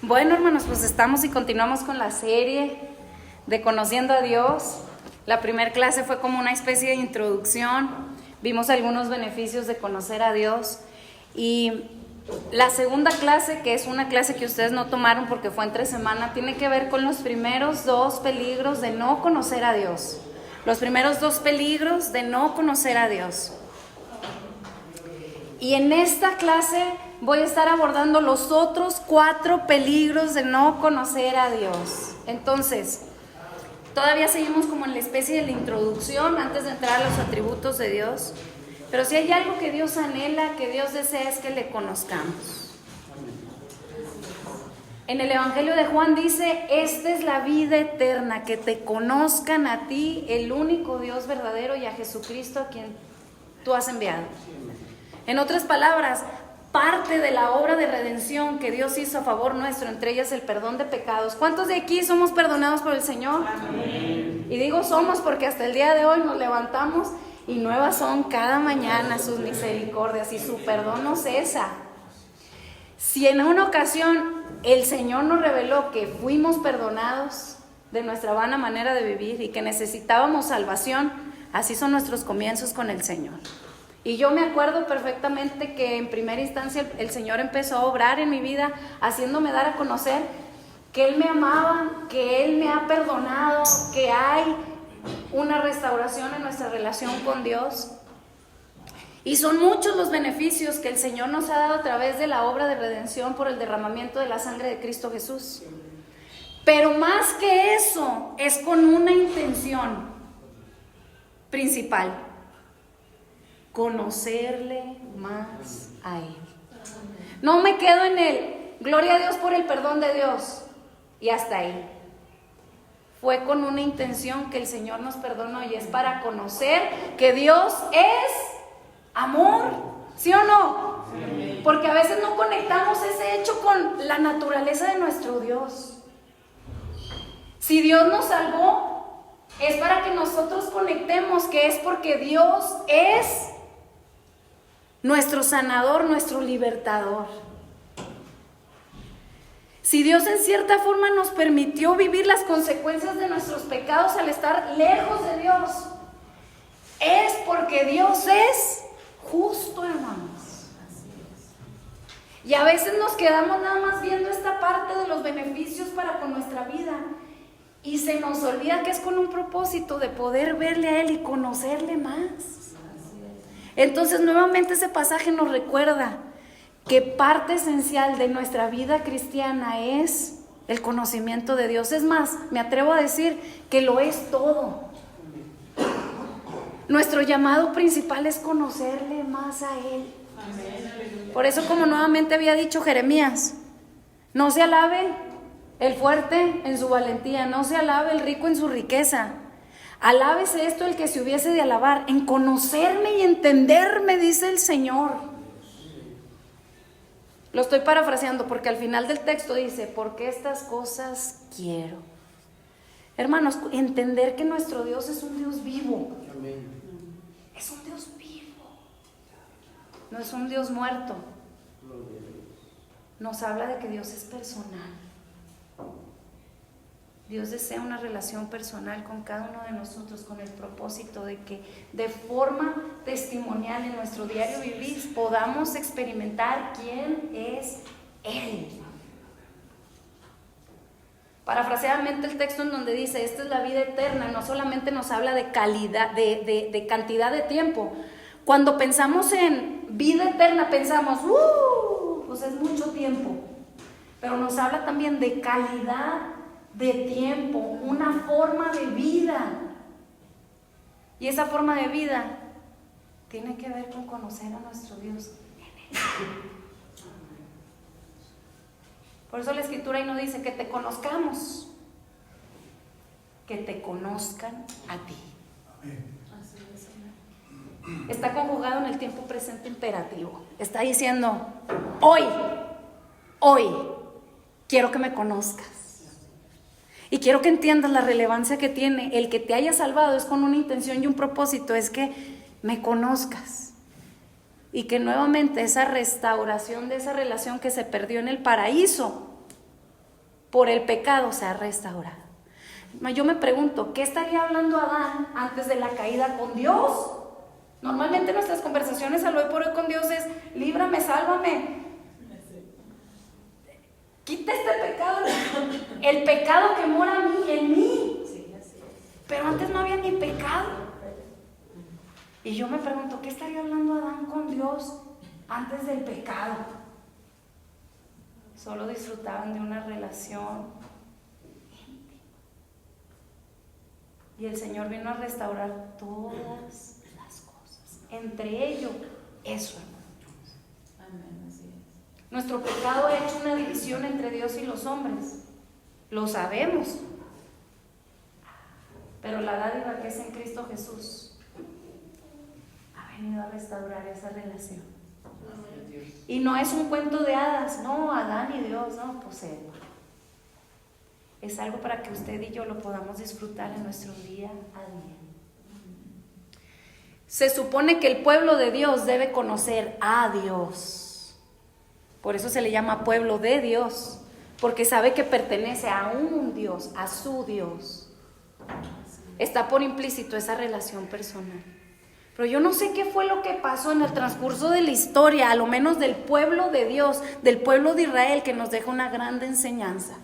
Bueno, hermanos, pues estamos y continuamos con la serie de Conociendo a Dios. La primera clase fue como una especie de introducción. Vimos algunos beneficios de conocer a Dios. Y la segunda clase, que es una clase que ustedes no tomaron porque fue entre semana, tiene que ver con los primeros dos peligros de no conocer a Dios. Los primeros dos peligros de no conocer a Dios. Y en esta clase voy a estar abordando los otros 4 peligros de no conocer a Dios. Entonces, todavía seguimos como en la especie de la introducción antes de entrar a los atributos de Dios. Pero si hay algo que Dios anhela, que Dios desea, es que le conozcamos. En el Evangelio de Juan dice: esta es la vida eterna, que te conozcan a ti, el único Dios verdadero, y a Jesucristo, a quien tú has enviado. En otras palabras, parte de la obra de redención que Dios hizo a favor nuestro, entre ellas el perdón de pecados. ¿Cuántos de aquí somos perdonados por el Señor? Amén. Y digo somos porque hasta el día de hoy nos levantamos y nuevas son cada mañana sus misericordias y su perdón no cesa. Si en una ocasión el Señor nos reveló que fuimos perdonados de nuestra vana manera de vivir y que necesitábamos salvación, así son nuestros comienzos con el Señor. Y yo me acuerdo perfectamente que en primera instancia el Señor empezó a obrar en mi vida, haciéndome dar a conocer que Él me amaba, que Él me ha perdonado, que hay una restauración en nuestra relación con Dios. Y son muchos los beneficios que el Señor nos ha dado a través de la obra de redención por el derramamiento de la sangre de Cristo Jesús. Pero más que eso, es con una intención principal: conocerle más a Él. No me quedo en el gloria a Dios por el perdón de Dios y hasta ahí. Fue con una intención que el Señor nos perdonó, y es para conocer que Dios es amor, ¿sí o no? Sí. Porque a veces no conectamos ese hecho con la naturaleza de nuestro Dios. Si Dios nos salvó, es para que nosotros conectemos que es porque Dios es nuestro sanador, nuestro libertador. Si Dios en cierta forma nos permitió vivir las consecuencias de nuestros pecados al estar lejos de Dios, es porque Dios es justo, hermanos. Y a veces nos quedamos nada más viendo esta parte de los beneficios para con nuestra vida y se nos olvida que es con un propósito de poder verle a Él y conocerle más. Entonces nuevamente ese pasaje nos recuerda que parte esencial de nuestra vida cristiana es el conocimiento de Dios. Es más, me atrevo a decir que lo es todo. Nuestro llamado principal es conocerle más a Él. Por eso, como nuevamente había dicho Jeremías, no se alabe el fuerte en su valentía, no se alabe el rico en su riqueza. Alábese esto el que se hubiese de alabar, en conocerme y entenderme, dice el Señor. Lo estoy parafraseando porque al final del texto dice: porque estas cosas quiero. Hermanos, entender que nuestro Dios es un Dios vivo. Es un Dios vivo. No es un Dios muerto. Nos habla de que Dios es personal. Dios desea una relación personal con cada uno de nosotros, con el propósito de que de forma testimonial en nuestro diario vivir podamos experimentar quién es Él. Parafraseadamente el texto en donde dice: esta es la vida eterna, no solamente nos habla de calidad, de cantidad de tiempo. Cuando pensamos en vida eterna pensamos, pues es mucho tiempo. Pero nos habla también de calidad de tiempo, una forma de vida. Y esa forma de vida tiene que ver con conocer a nuestro Dios. Por eso la Escritura ahí nos dice que te conozcamos, que te conozcan a ti. Está conjugado en el tiempo presente imperativo. Está diciendo: hoy quiero que me conozcas. Y quiero que entiendas la relevancia que tiene el que te haya salvado. Es con una intención y un propósito, es que me conozcas. Y que nuevamente esa restauración de esa relación que se perdió en el paraíso por el pecado se ha restaurado. Yo me pregunto, ¿qué estaría hablando Adán antes de la caída con Dios? Normalmente nuestras conversaciones al hoy por hoy con Dios es: líbrame, sálvame, quita este pecado, el pecado que mora en mí. Pero antes no había ni pecado. Y yo me pregunto, ¿qué estaría hablando Adán con Dios antes del pecado? Solo disfrutaban de una relación íntima. Y el Señor vino a restaurar todas las cosas. Entre ellos, eso, hermanos. Amén, así es. Nuestro pecado ha hecho una división entre Dios y los hombres. Lo sabemos. Pero la dádiva que es en Cristo Jesús ha venido a restaurar esa relación. Y no es un cuento de hadas, no, Adán y Dios, no, pues es algo para que usted y yo lo podamos disfrutar en nuestro día a día. Se supone que el pueblo de Dios debe conocer a Dios. Por eso se le llama pueblo de Dios, porque sabe que pertenece a un Dios, a su Dios. Está por implícito esa relación personal. Pero yo no sé qué fue lo que pasó en el transcurso de la historia, a lo menos del pueblo de Dios, del pueblo de Israel, que nos deja una gran enseñanza.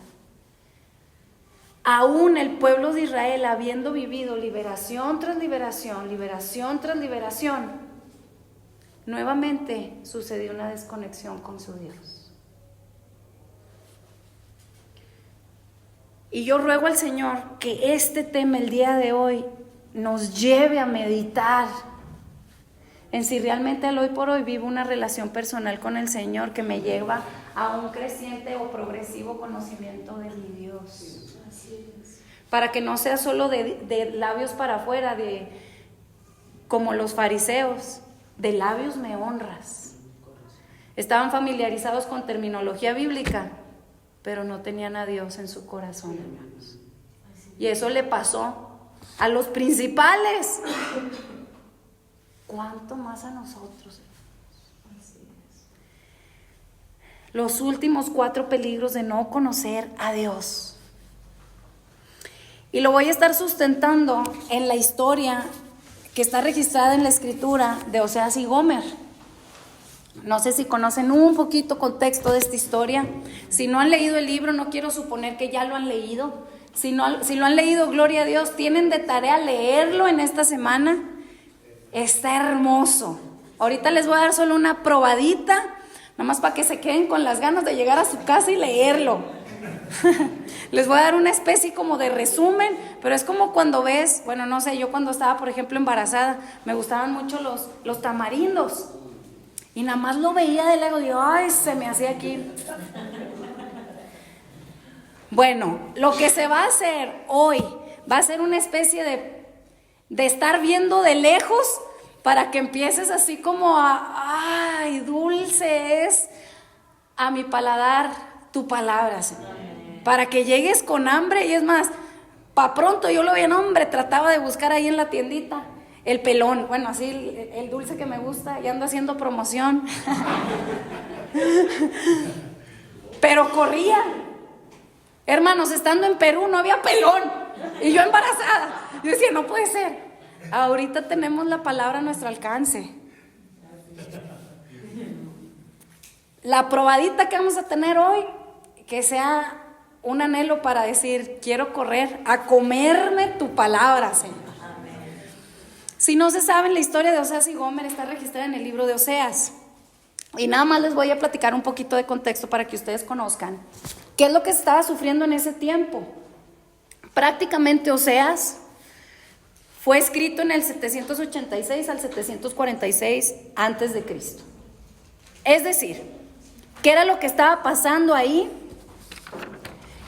Aún el pueblo de Israel, habiendo vivido liberación tras liberación, liberación tras liberación, nuevamente sucedió una desconexión con su Dios. Y yo ruego al Señor que este tema el día de hoy nos lleve a meditar en si realmente al hoy por hoy vivo una relación personal con el Señor que me lleva a un creciente o progresivo conocimiento de mi Dios. Para que no sea solo de labios para afuera, como los fariseos, de labios me honras. Estaban familiarizados con terminología bíblica, pero no tenían a Dios en su corazón, hermanos. Y eso le pasó a los principales. ¿Cuánto más a nosotros? Los últimos 4 peligros de no conocer a Dios. Y lo voy a estar sustentando en la historia que está registrada en la escritura de Oseas y Gomer. No sé si conocen un poquito contexto de esta historia. Si no han leído el libro, no quiero suponer que ya lo han leído. Si lo han leído, gloria a Dios, tienen de tarea leerlo en esta semana. Está hermoso. Ahorita les voy a dar solo una probadita, nada más para que se queden con las ganas de llegar a su casa y leerlo. Les voy a dar una especie como de resumen, pero es como cuando ves, bueno, no sé, yo cuando estaba, por ejemplo, embarazada, me gustaban mucho los tamarindos. Y nada más lo veía de lejos y digo, ay, se me hacía aquí. Bueno, lo que se va a hacer hoy va a ser una especie de estar viendo de lejos para que empieces así como ay, dulce es a mi paladar tu palabra, Señor. Para que llegues con hambre. Y es más, pa' pronto yo lo veía, no, hombre, trataba de buscar ahí en la tiendita el pelón, bueno, así el dulce que me gusta, y ando haciendo promoción. Pero corría. Hermanos, estando en Perú no había pelón y yo embarazada. Yo decía, no puede ser. Ahorita tenemos la palabra a nuestro alcance. La probadita que vamos a tener hoy, que sea un anhelo para decir, quiero correr a comerme tu palabra, Señor. Si no se saben, la historia de Oseas y Gomer está registrada en el libro de Oseas. Y nada más les voy a platicar un poquito de contexto para que ustedes conozcan qué es lo que se estaba sufriendo en ese tiempo. Prácticamente Oseas fue escrito en el 786 al 746 antes de Cristo. Es decir, ¿qué era lo que estaba pasando ahí?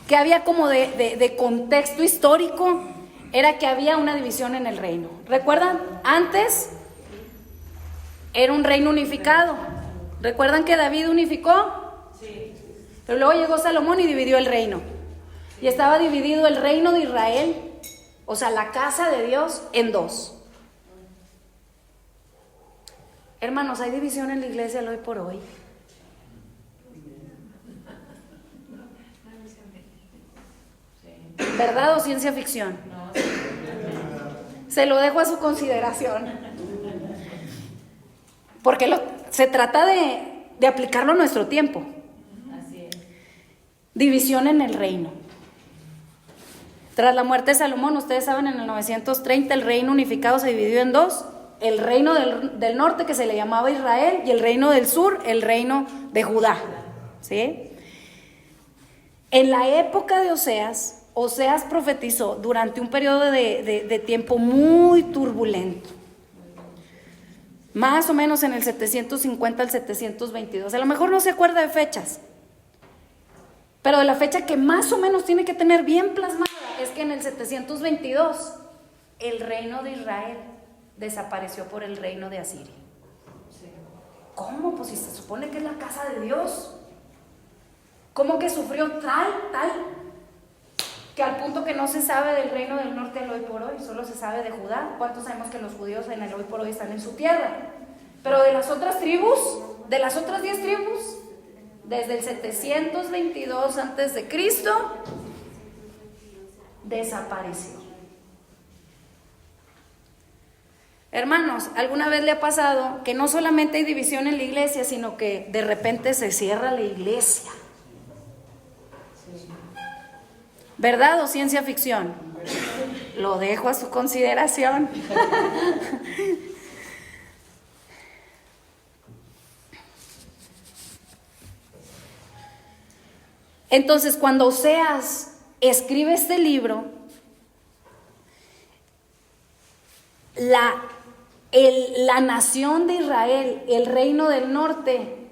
Que había como de contexto histórico, era que había una división en el reino. ¿Recuerdan? Antes era un reino unificado. ¿Recuerdan que David unificó? Sí. Pero luego llegó Salomón y dividió el reino. Y estaba dividido el reino de Israel, o sea, la casa de Dios, en 2. Hermanos, hay división en la iglesia hoy por hoy. ¿Verdad o ciencia ficción? No, Se lo dejo a su consideración. Porque se trata de aplicarlo a nuestro tiempo. así es. División en el reino. Tras la muerte de Salomón, ustedes saben, en el 930 el reino unificado se dividió en dos. El reino del norte, que se le llamaba Israel, y el reino del sur, el reino de Judá. ¿Sí? En la época de Oseas, Oseas profetizó durante un periodo de tiempo muy turbulento. Más o menos en el 750 al 722. A lo mejor no se acuerda de fechas, pero de la fecha que más o menos tiene que tener bien plasmada es que en el 722 el reino de Israel desapareció por el reino de Asiria. ¿Cómo? Pues si se supone que es la casa de Dios. ¿Cómo que sufrió tal, que al punto que no se sabe del reino del norte al hoy por hoy, solo se sabe de Judá? ¿Cuántos sabemos que los judíos en el hoy por hoy están en su tierra? Pero de las otras tribus, de las otras 10 tribus, desde el 722 antes de Cristo, desapareció. Hermanos, ¿alguna vez le ha pasado que no solamente hay división en la iglesia, sino que de repente se cierra la iglesia? ¿Verdad o ciencia ficción? Lo dejo a su consideración. Entonces, cuando Oseas escribe este libro, la nación de Israel, el reino del norte,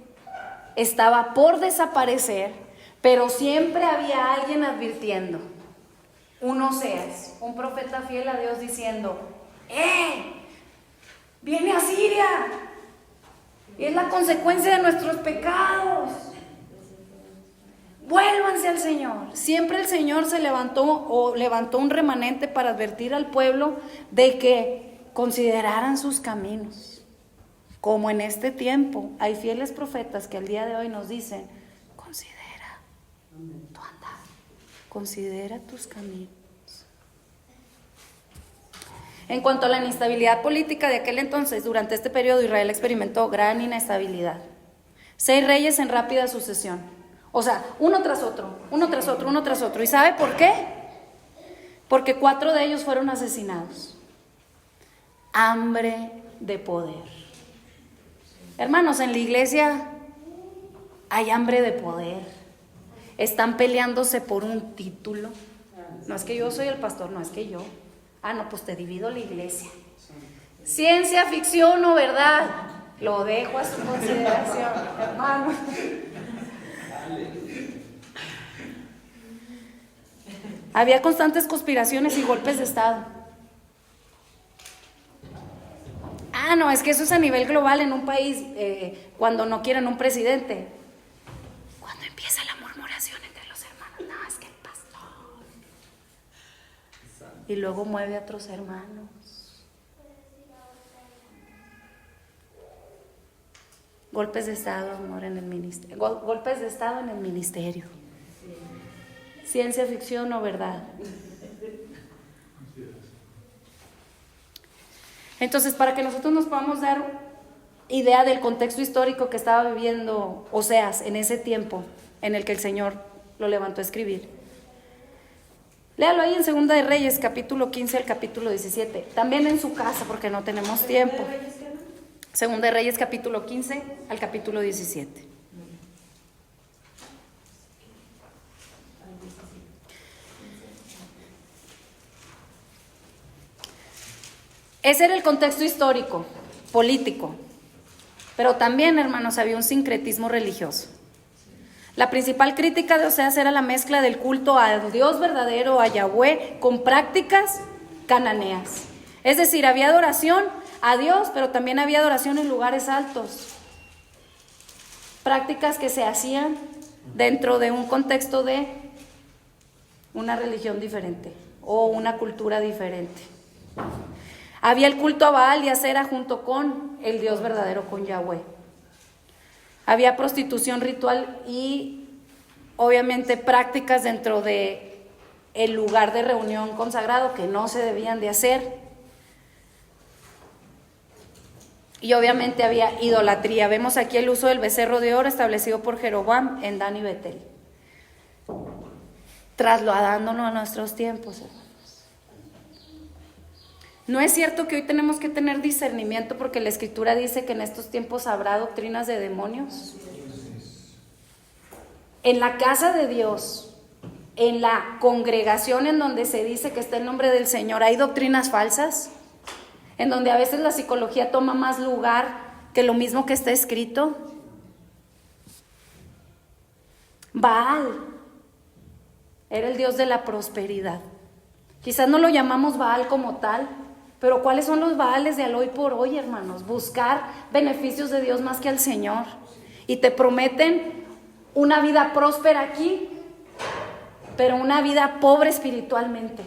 estaba por desaparecer, pero siempre había alguien advirtiendo. Un Oseas, un profeta fiel a Dios, diciendo: viene Asiria, y es la consecuencia de nuestros pecados. Vuélvanse al Señor. Siempre el Señor levantó un remanente para advertir al pueblo de que consideraran sus caminos. Como en este tiempo hay fieles profetas que al día de hoy nos dicen: considera tu andar, considera tus caminos. En cuanto a la inestabilidad política de aquel entonces, durante este periodo Israel experimentó gran inestabilidad. 6 reyes en rápida sucesión. O sea, uno tras otro, uno tras otro, uno tras otro. ¿Y sabe por qué? Porque 4 de ellos fueron asesinados. Hambre de poder. Hermanos, en la iglesia hay hambre de poder. Están peleándose por un título. No es que yo soy el pastor, no es que yo. No, pues te divido la iglesia. Ciencia ficción o verdad, lo dejo a su consideración, hermano. Había constantes conspiraciones y golpes de estado. No, es que eso es a nivel global en un país, cuando no quieren un presidente. Cuando empieza la murmuración entre los hermanos: no, es que el pastor. Y luego mueve a otros hermanos. Golpes de estado, amor, en el ministerio. Golpes de estado en el ministerio. Ciencia ficción o verdad. Entonces, para que nosotros nos podamos dar idea del contexto histórico que estaba viviendo Oseas en ese tiempo en el que el Señor lo levantó a escribir, léalo ahí en Segunda de Reyes, capítulo 15 al capítulo 17. También en su casa, porque no tenemos tiempo. Segunda de Reyes, capítulo 15 al capítulo 17. Ese era el contexto histórico, político. Pero también, hermanos, había un sincretismo religioso. La principal crítica de Oseas era la mezcla del culto al Dios verdadero, a Yahweh, con prácticas cananeas. Es decir, había adoración a Dios, pero también había adoración en lugares altos. Prácticas que se hacían dentro de un contexto de una religión diferente o una cultura diferente. Había el culto a Baal y a Asera junto con el Dios verdadero, con Yahweh. Había prostitución ritual y obviamente prácticas dentro de el lugar de reunión consagrado, que no se debían de hacer. Y obviamente había idolatría. Vemos aquí el uso del becerro de oro establecido por Jeroboam en Dan y Betel. Trasladándonos a nuestros tiempos, hermanos. No es cierto que hoy tenemos que tener discernimiento porque la Escritura dice que en estos tiempos habrá doctrinas de demonios. En la casa de Dios, en la congregación en donde se dice que está el nombre del Señor, hay doctrinas falsas, en donde a veces la psicología toma más lugar que lo mismo que está escrito. Baal era el dios de la prosperidad. Quizás no lo llamamos Baal como tal, pero ¿cuáles son los Baales de al hoy por hoy, hermanos? Buscar beneficios de Dios más que al Señor. Y te prometen una vida próspera aquí, pero una vida pobre espiritualmente.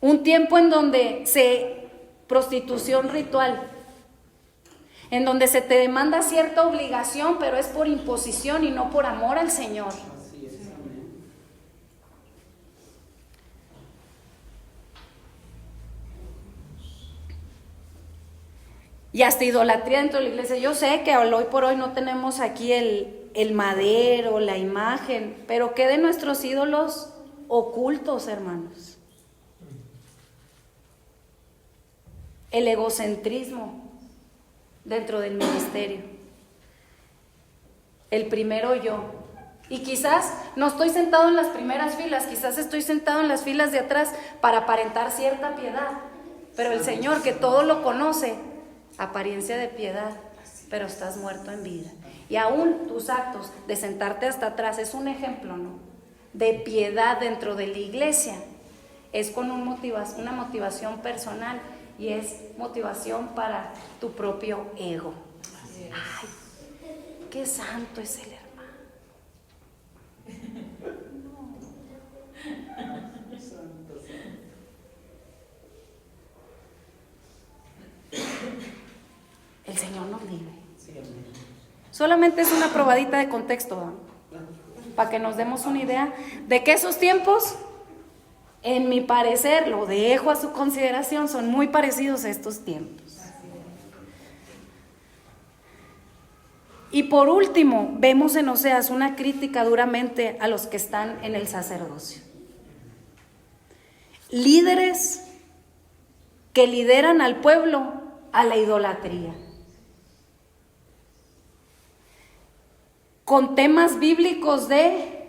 Un tiempo en donde prostitución ritual, en donde se te demanda cierta obligación, pero es por imposición y no por amor al Señor. Y hasta idolatría dentro de la iglesia. Yo sé que hoy por hoy no tenemos aquí el madero, la imagen, pero ¿qué de nuestros ídolos ocultos, hermanos? El egocentrismo dentro del ministerio. El primero yo. Y quizás no estoy sentado en las primeras filas, quizás estoy sentado en las filas de atrás para aparentar cierta piedad. Pero el Señor, que todo lo conoce, apariencia de piedad, pero estás muerto en vida. Y aún tus actos de sentarte hasta atrás es un ejemplo, ¿no?, de piedad dentro de la iglesia. Es con una motivación personal y es motivación para tu propio ego. Ay, qué santo es el hermano. El Señor nos libre. Solamente es una probadita de contexto, ¿no?, para que nos demos una idea de que esos tiempos, en mi parecer, lo dejo a su consideración, son muy parecidos a estos tiempos. Y por último, vemos en Oseas una crítica duramente a los que están en el sacerdocio. Líderes que lideran al pueblo a la idolatría. Con temas bíblicos de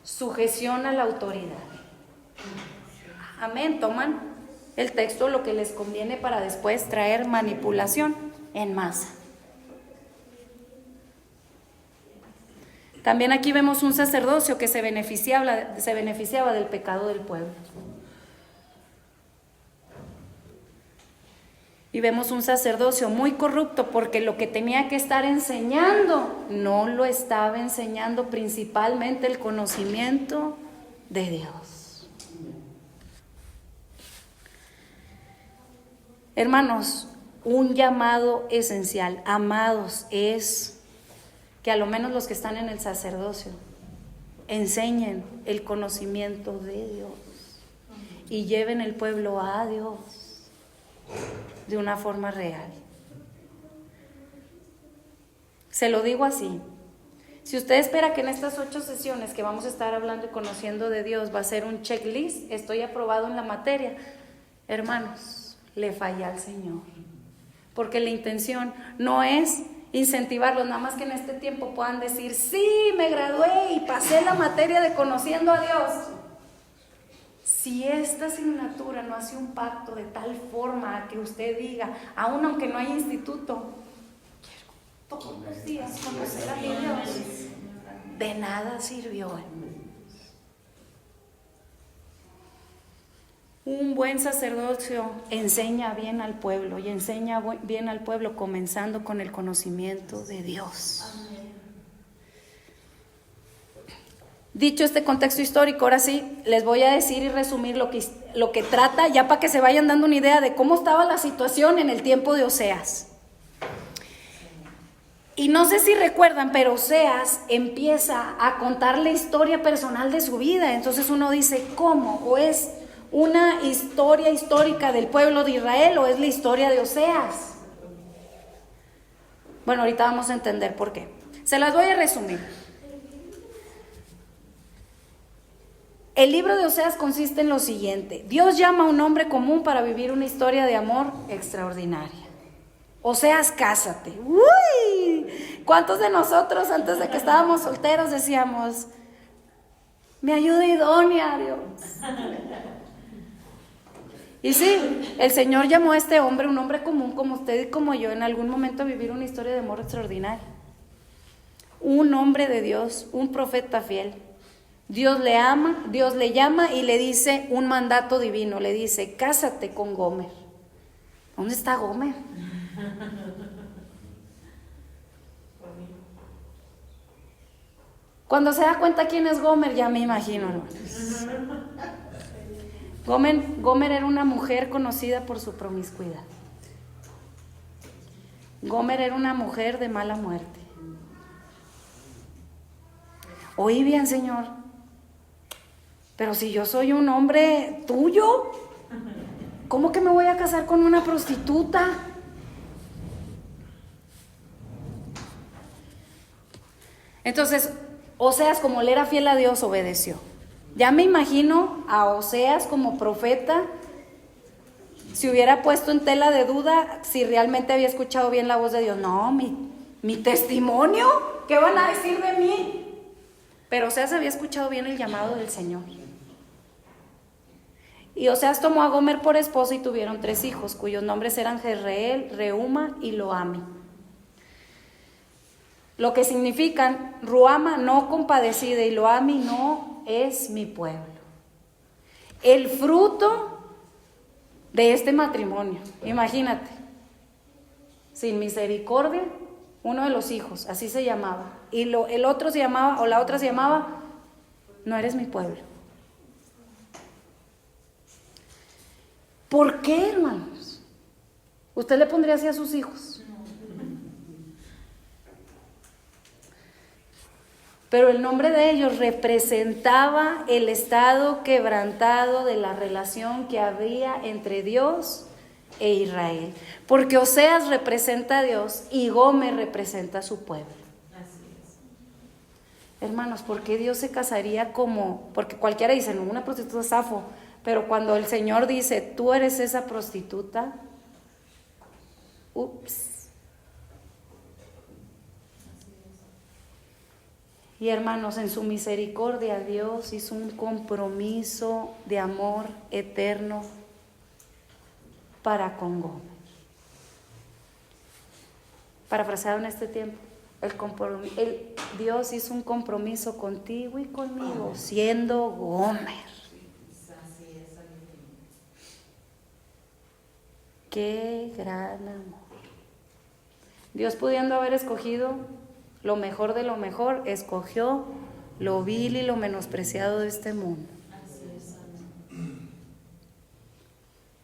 sujeción a la autoridad. Amén. Toman el texto lo que les conviene para después traer manipulación en masa. También aquí vemos un sacerdocio que se beneficiaba del pecado del pueblo. Y vemos un sacerdocio muy corrupto porque lo que tenía que estar enseñando no lo estaba enseñando, principalmente el conocimiento de Dios. Hermanos, un llamado esencial, amados, es que a lo menos los que están en el sacerdocio enseñen el conocimiento de Dios y lleven el pueblo a Dios de una forma real. Se lo digo así: si usted espera que en estas 8 sesiones que vamos a estar hablando y conociendo de Dios va a ser un checklist, estoy aprobado en la materia, hermanos, le falla al Señor, porque la intención no es incentivarlos, nada más que en este tiempo puedan decir: sí, me gradué y pasé la materia de conociendo a Dios. Si esta asignatura no hace un pacto de tal forma que usted diga, aún aunque no haya instituto, quiero todos los días conocer a mi Dios, de nada sirvió. Un buen sacerdocio enseña bien al pueblo y enseña bien al pueblo comenzando con el conocimiento de Dios. Dicho este contexto histórico, ahora sí, les voy a decir y resumir lo que trata, ya para que se vayan dando una idea de cómo estaba la situación en el tiempo de Oseas. Y no sé si recuerdan, pero Oseas empieza a contar la historia personal de su vida. Entonces uno dice, ¿cómo? ¿O es una historia histórica del pueblo de Israel o es la historia de Oseas? Bueno, ahorita vamos a entender por qué. Se las voy a resumir. El libro de Oseas consiste en lo siguiente: Dios llama a un hombre común para vivir una historia de amor extraordinaria. Oseas, cásate. ¡Uy! ¿Cuántos de nosotros antes de que estábamos solteros decíamos, me ayuda idónea, Dios? Y sí, el Señor llamó a este hombre, un hombre común como usted y como yo, en algún momento a vivir una historia de amor extraordinaria. Un hombre de Dios, un profeta fiel. Dios le ama, Dios le llama y le dice un mandato divino, le dice, cásate con Gomer. ¿Dónde está Gomer? Cuando se da cuenta quién es Gomer, ya me imagino, hermanos. Gomer era una mujer conocida por su promiscuidad. Gomer era una mujer de mala muerte. Oí bien, Señor, pero si yo soy un hombre tuyo, ¿cómo que me voy a casar con una prostituta? Entonces, Oseas, como le era fiel a Dios, obedeció. Ya me imagino a Oseas como profeta, si hubiera puesto en tela de duda si realmente había escuchado bien la voz de Dios. No, mi testimonio, ¿qué van a decir de mí? Pero Oseas había escuchado bien el llamado del Señor. Y Oseas tomó a Gomer por esposa y tuvieron 3 hijos, cuyos nombres eran Jezreel, Reúma y Loami. Lo que significan Ruama, no compadecida, y Loami, no es mi pueblo. El fruto de este matrimonio, imagínate, sin misericordia, uno de los hijos, así se llamaba, y el otro se llamaba, o la otra se llamaba, no eres mi pueblo. ¿Por qué, hermanos? ¿Usted le pondría así a sus hijos? Pero el nombre de ellos representaba el estado quebrantado de la relación que había entre Dios e Israel. Porque Oseas representa a Dios y Gomer representa a su pueblo. Así es. Hermanos, ¿por qué Dios se casaría como? Porque cualquiera dice, no, una prostituta es Safo. Pero cuando el Señor dice, tú eres esa prostituta, ups. Y hermanos, en su misericordia Dios hizo un compromiso de amor eterno para con Gomer. Parafraseado en este tiempo, Dios hizo un compromiso contigo y conmigo, siendo Gomer. Qué gran amor. Dios, pudiendo haber escogido lo mejor de lo mejor, escogió lo vil y lo menospreciado de este mundo.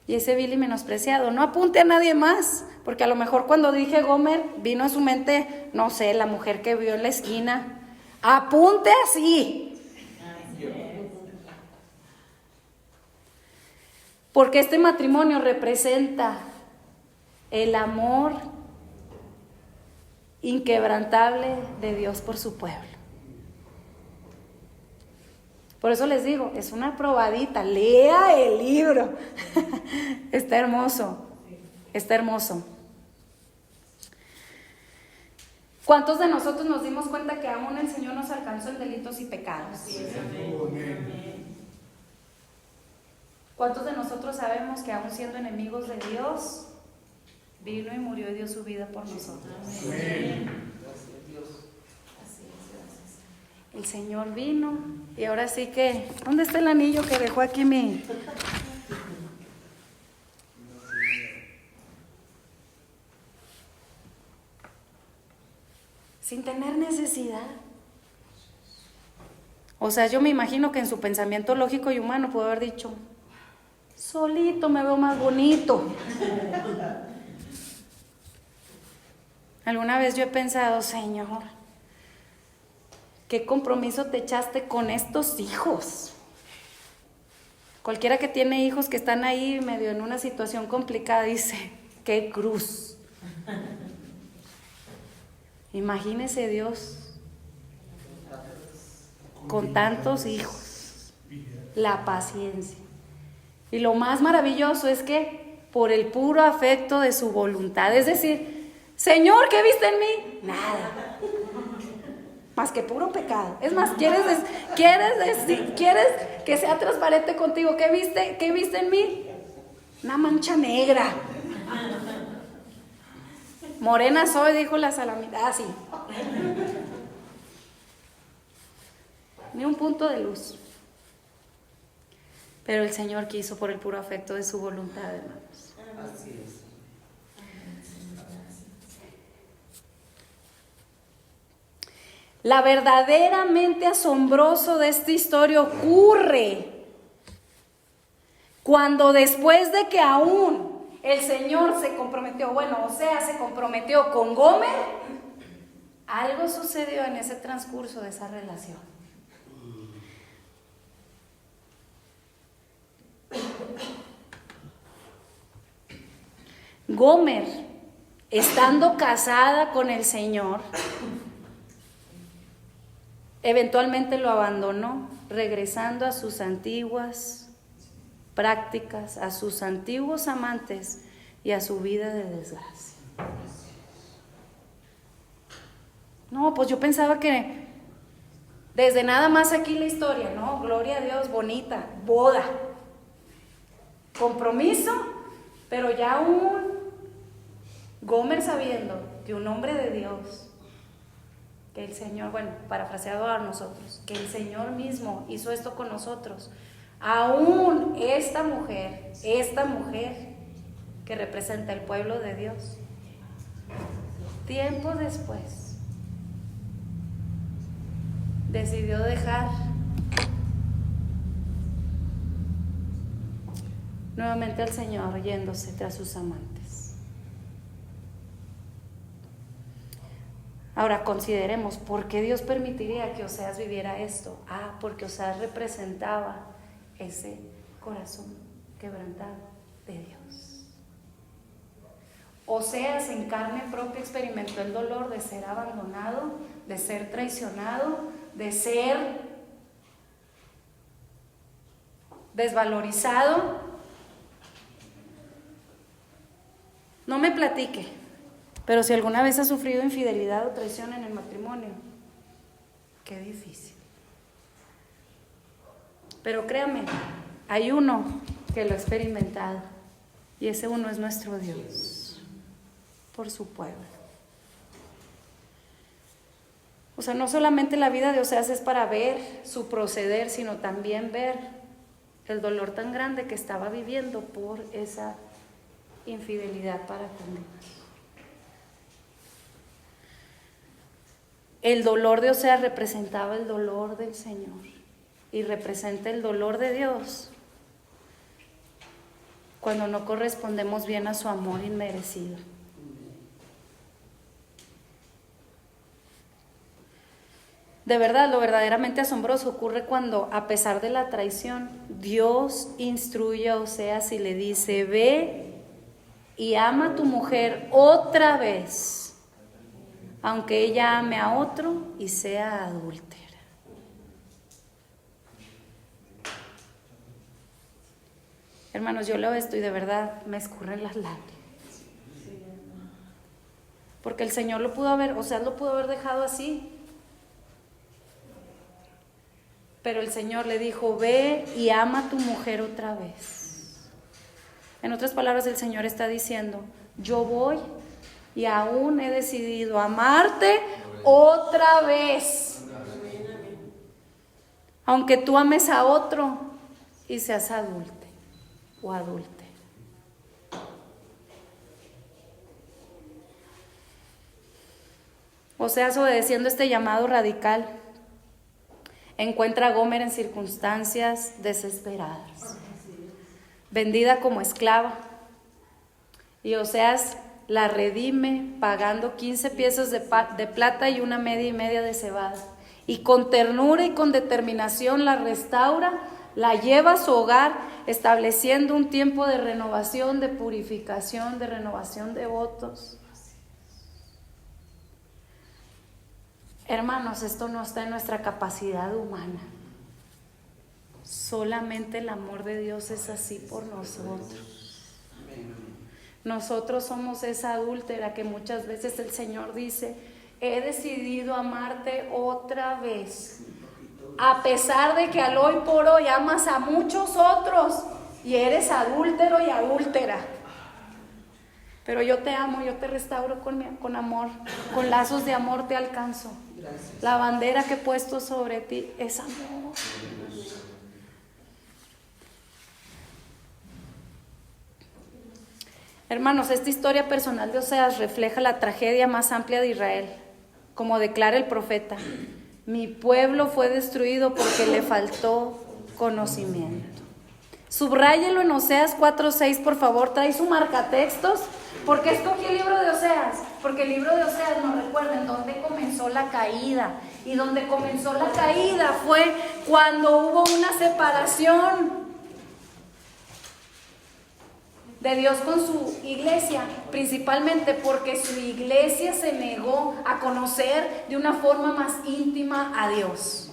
Y ese vil y menospreciado, no apunte a nadie más, porque a lo mejor cuando dije Gomer, vino a su mente, no sé, la mujer que vio en la esquina. Apunte así. Porque este matrimonio representa el amor inquebrantable de Dios por su pueblo. Por eso les digo, es una probadita, lea el libro. Está hermoso, está hermoso. ¿Cuántos de nosotros nos dimos cuenta que aún el Señor nos alcanzó en delitos y pecados? ¿Cuántos de nosotros sabemos que aún siendo enemigos de Dios, vino y murió y dio su vida por nosotros? El Señor vino y ahora sí que, ¿dónde está el anillo que dejó aquí mi? Sin tener necesidad. O sea, yo me imagino que en su pensamiento lógico y humano pudo haber dicho, solito me veo más bonito. Alguna vez yo he pensado, Señor, ¿qué compromiso te echaste con estos hijos? Cualquiera que tiene hijos que están ahí medio en una situación complicada dice, ¡qué cruz! Imagínese Dios con tantos hijos, la paciencia. Y lo más maravilloso es que por el puro afecto de su voluntad, es decir, Señor, ¿qué viste en mí? Nada, más que puro pecado. Es más, ¿quieres que sea transparente contigo? ¿Qué viste en mí? Una mancha negra. Morena soy, dijo la salamita. Ah, sí. Ni un punto de luz. Pero el Señor quiso por el puro afecto de su voluntad, hermanos. Así es. La verdaderamente asombroso de esta historia ocurre cuando después de que aún el Señor se comprometió, se comprometió con Gomer, algo sucedió en ese transcurso de esa relación. Gomer, estando casada con el Señor, eventualmente lo abandonó, regresando a sus antiguas prácticas, a sus antiguos amantes y a su vida de desgracia. No, pues yo pensaba que desde nada más aquí la historia, no, gloria a Dios, bonita, boda, compromiso, pero ya un Gomer sabiendo que un hombre de Dios, que el Señor, parafraseado a nosotros, que el Señor mismo hizo esto con nosotros, aún esta mujer que representa el pueblo de Dios, tiempo después decidió dejar nuevamente al Señor yéndose tras sus amantes. Ahora consideremos, ¿por qué Dios permitiría que Oseas viviera esto? Porque Oseas representaba ese corazón quebrantado de Dios. Oseas en carne propia experimentó el dolor de ser abandonado, de ser traicionado, de ser desvalorizado. No me platique. Pero si alguna vez has sufrido infidelidad o traición en el matrimonio, qué difícil. Pero créame, hay uno que lo ha experimentado y ese uno es nuestro Dios, por su pueblo. O sea, no solamente la vida de Oseas es para ver su proceder, sino también ver el dolor tan grande que estaba viviendo por esa infidelidad para con Dios. El dolor de Oseas representaba el dolor del Señor y representa el dolor de Dios cuando no correspondemos bien a su amor inmerecido. De verdad, lo verdaderamente asombroso ocurre cuando, a pesar de la traición, Dios instruye a Oseas y le dice: ve y ama a tu mujer otra vez, aunque ella ame a otro y sea adúltera. Hermanos, yo leo esto y de verdad me escurren las lágrimas. Porque el Señor lo pudo haber dejado así. Pero el Señor le dijo: ve y ama a tu mujer otra vez. En otras palabras, el Señor está diciendo: yo voy y aún he decidido amarte otra vez. Aunque tú ames a otro y seas adulte o adúltera. Oseas, obedeciendo este llamado radical, encuentra a Gomer en circunstancias desesperadas, vendida como esclava. Y Oseas la redime pagando 15 piezas de plata y una media y media de cebada. Y con ternura y con determinación la restaura, la lleva a su hogar, estableciendo un tiempo de renovación, de purificación, de renovación de votos. Hermanos, esto no está en nuestra capacidad humana. Solamente el amor de Dios es así por nosotros. Nosotros somos esa adúltera que muchas veces el Señor dice: he decidido amarte otra vez, a pesar de que al hoy por hoy amas a muchos otros y eres adúltero y adúltera. Pero yo te amo, yo te restauro con amor, con lazos de amor te alcanzo. Gracias. La bandera que he puesto sobre ti es amor. Hermanos, esta historia personal de Oseas refleja la tragedia más amplia de Israel. Como declara el profeta: mi pueblo fue destruido porque le faltó conocimiento. Subráyelo en Oseas 4:6, por favor. Trae su marcatextos. ¿Por qué escogí el libro de Oseas? Porque el libro de Oseas nos recuerda en dónde comenzó la caída. Y donde comenzó la caída fue cuando hubo una separación de Dios con su iglesia, principalmente porque su iglesia se negó a conocer de una forma más íntima a Dios.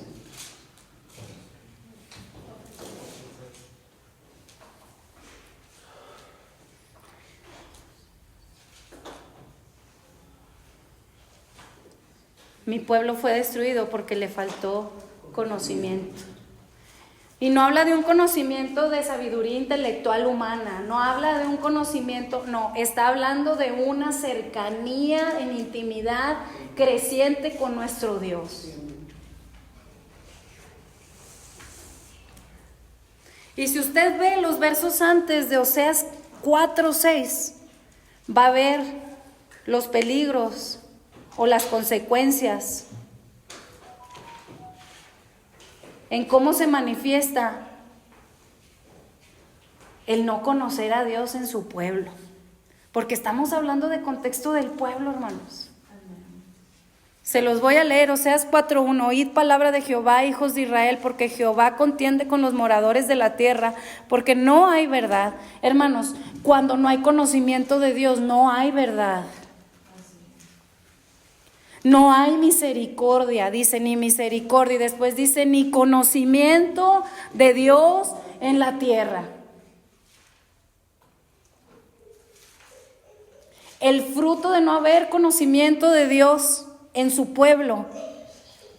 Mi pueblo fue destruido porque le faltó conocimiento. Y no habla de un conocimiento de sabiduría intelectual humana, no habla de un conocimiento, no, está hablando de una cercanía en intimidad creciente con nuestro Dios. Y si usted ve los versos antes de Oseas 4:6, va a ver los peligros o las consecuencias en cómo se manifiesta el no conocer a Dios en su pueblo. Porque estamos hablando de contexto del pueblo, hermanos. Se los voy a leer, Oseas 4:1. Oíd palabra de Jehová, hijos de Israel, porque Jehová contiende con los moradores de la tierra, porque no hay verdad. Hermanos, cuando no hay conocimiento de Dios, no hay verdad. No hay misericordia, dice, ni misericordia. Y después dice, ni conocimiento de Dios en la tierra. El fruto de no haber conocimiento de Dios en su pueblo.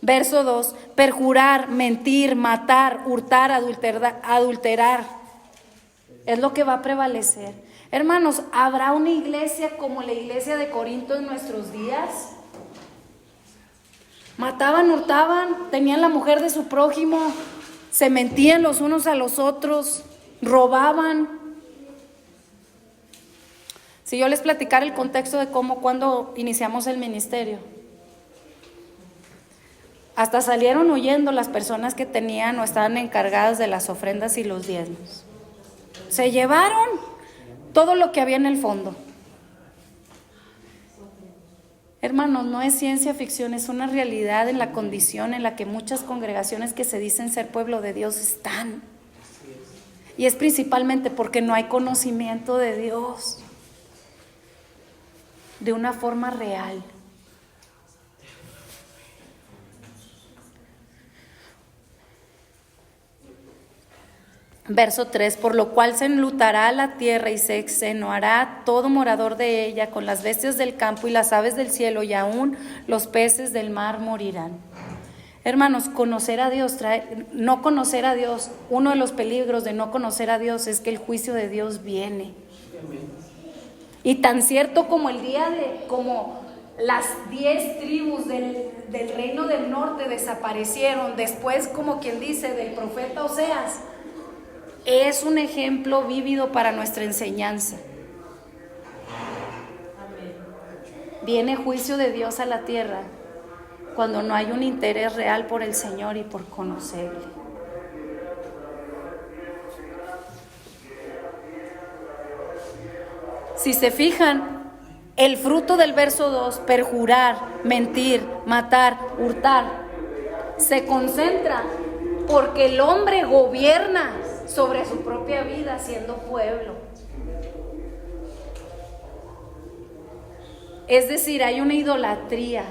Verso 2, perjurar, mentir, matar, hurtar, adulterar. Es lo que va a prevalecer. Hermanos, ¿habrá una iglesia como la iglesia de Corinto en nuestros días? Mataban, hurtaban, tenían la mujer de su prójimo, se mentían los unos a los otros, robaban. Si yo les platicara el contexto de cuando iniciamos el ministerio, hasta salieron huyendo las personas que tenían o estaban encargadas de las ofrendas y los diezmos. Se llevaron todo lo que había en el fondo. Hermanos, no es ciencia ficción, es una realidad en la condición en la que muchas congregaciones que se dicen ser pueblo de Dios están. Y es principalmente porque no hay conocimiento de Dios de una forma real. Verso 3, por lo cual se enlutará la tierra y se extenuará todo morador de ella con las bestias del campo y las aves del cielo, y aún los peces del mar morirán. Hermanos, conocer a Dios no conocer a Dios, uno de los peligros de no conocer a Dios es que el juicio de Dios viene. Y tan cierto como como las 10 tribus del reino del norte desaparecieron, después, como quien dice, del profeta Oseas, es un ejemplo vívido para nuestra enseñanza. Viene juicio de Dios a la tierra cuando no hay un interés real por el Señor y por conocerle. Si se fijan, el fruto del verso 2, perjurar, mentir, matar, hurtar, se concentra porque el hombre gobierna sobre su propia vida siendo pueblo. Es decir, hay una idolatría.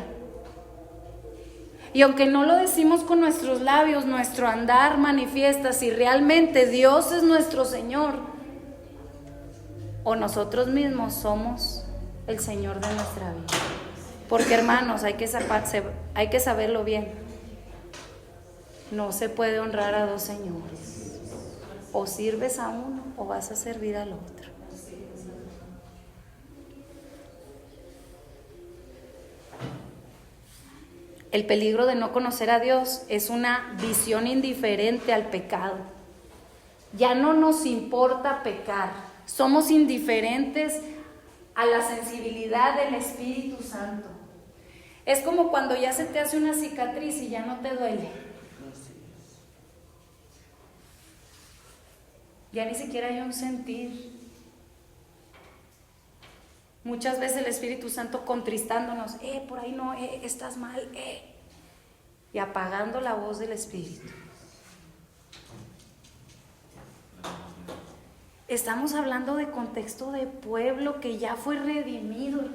Y aunque no lo decimos con nuestros labios, nuestro andar manifiesta si realmente Dios es nuestro Señor o nosotros mismos somos el Señor de nuestra vida. Porque, hermanos, hay que saberlo bien. No se puede honrar a dos señores. O sirves a uno o vas a servir al otro. El peligro de no conocer a Dios es una visión indiferente al pecado. Ya no nos importa pecar. Somos indiferentes a la sensibilidad del Espíritu Santo. Es como cuando ya se te hace una cicatriz y ya no te duele. Ya ni siquiera hay un sentir. Muchas veces el Espíritu Santo contristándonos, por ahí no, estás mal, y apagando la voz del Espíritu. Estamos hablando de contexto de pueblo que ya fue redimido.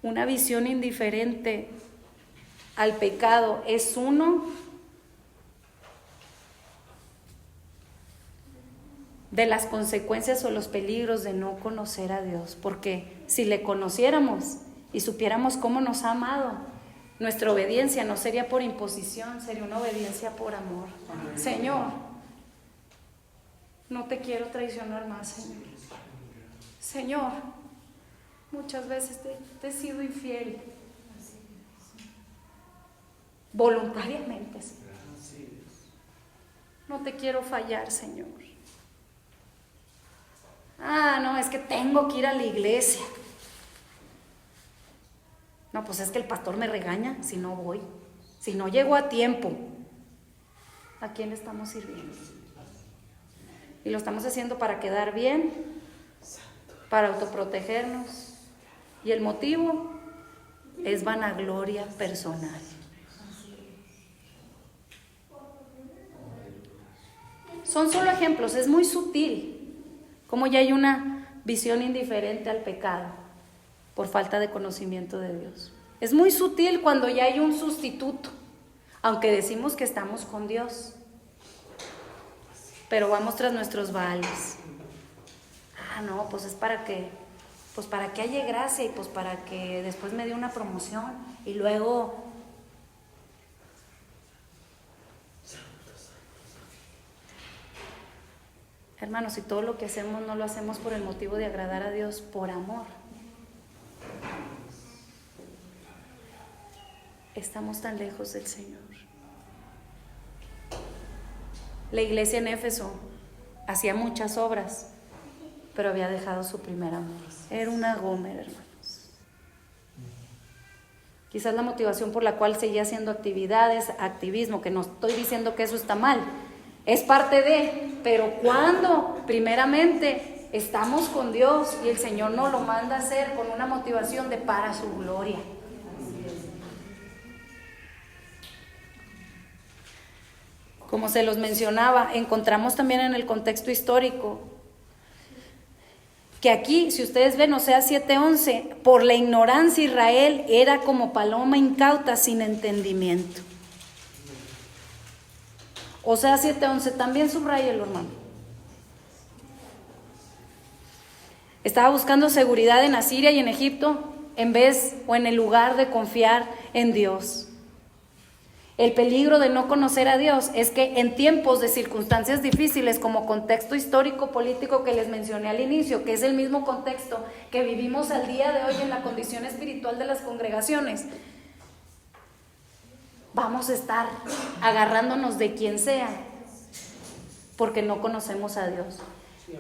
Una visión indiferente al pecado es uno de las consecuencias o los peligros de no conocer a Dios, porque si le conociéramos y supiéramos cómo nos ha amado, nuestra obediencia no sería por imposición, sería una obediencia por amor. Señor, no te quiero traicionar más, Señor. Señor, muchas veces te he sido infiel. Voluntariamente, Señor. No te quiero fallar, Señor. No, es que tengo que ir a la iglesia. No, pues es que el pastor me regaña si no voy, si no llego a tiempo. ¿A quién le estamos sirviendo? Y lo estamos haciendo para quedar bien, para autoprotegernos. Y el motivo es vanagloria personal. Son solo ejemplos, es muy sutil, como ya hay una visión indiferente al pecado por falta de conocimiento de Dios. Es muy sutil cuando ya hay un sustituto, aunque decimos que estamos con Dios, pero vamos tras nuestros vales. No, pues es para que haya gracia y pues para que después me dé una promoción y luego... Hermanos, si todo lo que hacemos no lo hacemos por el motivo de agradar a Dios, por amor, estamos tan lejos del Señor. La iglesia en Éfeso hacía muchas obras, pero había dejado su primer amor. Era una gómera, hermanos. Quizás la motivación por la cual seguía haciendo actividades, activismo, que no estoy diciendo que eso está mal, es parte de, pero cuando primeramente estamos con Dios y el Señor nos lo manda a hacer con una motivación de para su gloria. Como se los mencionaba, encontramos también en el contexto histórico que aquí, si ustedes ven Oseas 7:11, por la ignorancia Israel era como paloma incauta sin entendimiento. Oseas 7:11, también subráyelo, hermano. Estaba buscando seguridad en Asiria y en Egipto en vez o en el lugar de confiar en Dios. El peligro de no conocer a Dios es que en tiempos de circunstancias difíciles, como contexto histórico político que les mencioné al inicio, que es el mismo contexto que vivimos al día de hoy en la condición espiritual de las congregaciones, vamos a estar agarrándonos de quien sea porque no conocemos a Dios.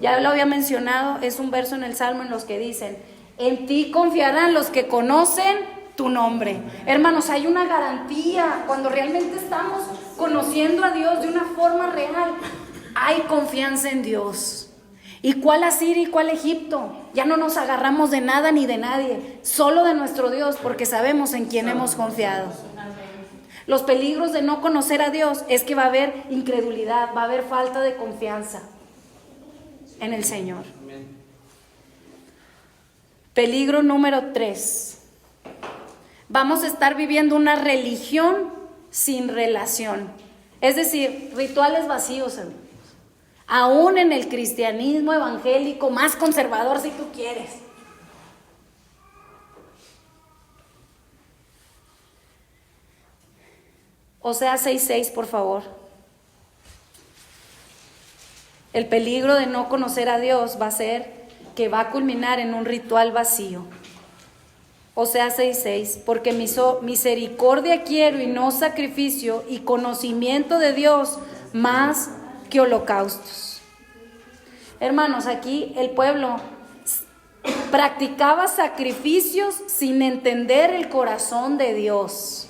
Ya lo había mencionado, es un verso en el Salmo en los que dicen: en ti confiarán los que conocen tu nombre. Hermanos, hay una garantía cuando realmente estamos conociendo a Dios de una forma real. Hay confianza en Dios. ¿Y cuál Asiria y cuál Egipto? Ya no nos agarramos de nada ni de nadie, solo de nuestro Dios, porque sabemos en quién hemos confiado. Los peligros de no conocer a Dios es que va a haber incredulidad, va a haber falta de confianza en el Señor. Peligro número 3. Vamos a estar viviendo una religión sin relación. Es decir, rituales vacíos, hermanos. Aún en el cristianismo evangélico más conservador, si tú quieres. Oseas 6:6, por favor. El peligro de no conocer a Dios va a ser que va a culminar en un ritual vacío. Oseas 6:6, porque misericordia quiero y no sacrificio, y conocimiento de Dios más que holocaustos. Hermanos, aquí el pueblo practicaba sacrificios sin entender el corazón de Dios.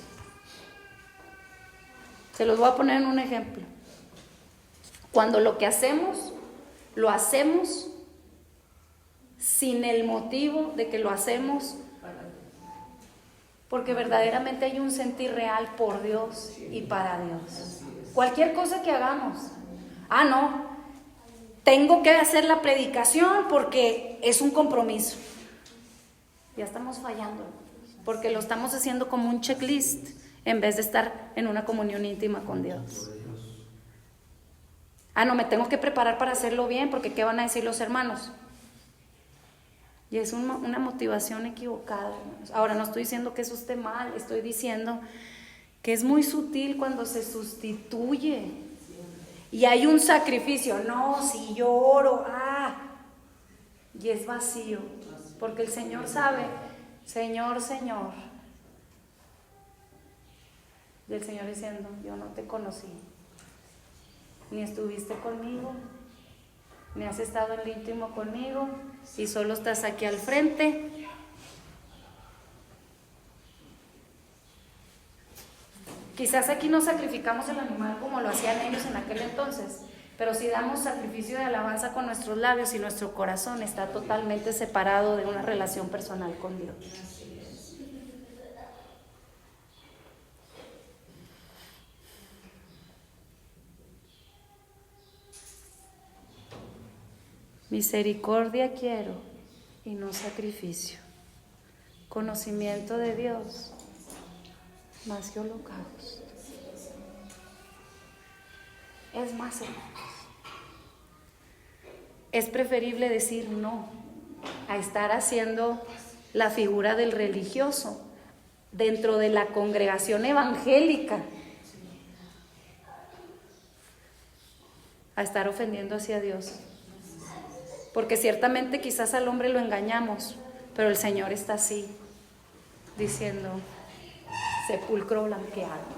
Se los voy a poner en un ejemplo. Cuando lo que hacemos, lo hacemos sin el motivo de que lo hacemos, porque verdaderamente hay un sentir real por Dios y para Dios. Cualquier cosa que hagamos, no, tengo que hacer la predicación porque es un compromiso. Ya estamos fallando, porque lo estamos haciendo como un checklist en vez de estar en una comunión íntima con Dios. No, me tengo que preparar para hacerlo bien, porque ¿qué van a decir los hermanos? Y es una motivación equivocada, hermanos. Ahora, no estoy diciendo que eso esté mal, estoy diciendo que es muy sutil cuando se sustituye y hay un sacrificio. No, si yo oro, y es vacío, porque el Señor sabe, Señor. Y el Señor diciendo: yo no te conocí, ni estuviste conmigo, ni has estado en el íntimo conmigo, y solo estás aquí al frente. Quizás aquí no sacrificamos el animal como lo hacían ellos en aquel entonces, pero si damos sacrificio de alabanza con nuestros labios y nuestro corazón está totalmente separado de una relación personal con Dios. Misericordia quiero y no sacrificio. Conocimiento de Dios más que holocausto. Es más, hermanos, es preferible decir no a estar haciendo la figura del religioso dentro de la congregación evangélica, a estar ofendiendo hacia Dios. Porque ciertamente quizás al hombre lo engañamos, pero el Señor está así, diciendo: sepulcro blanqueado.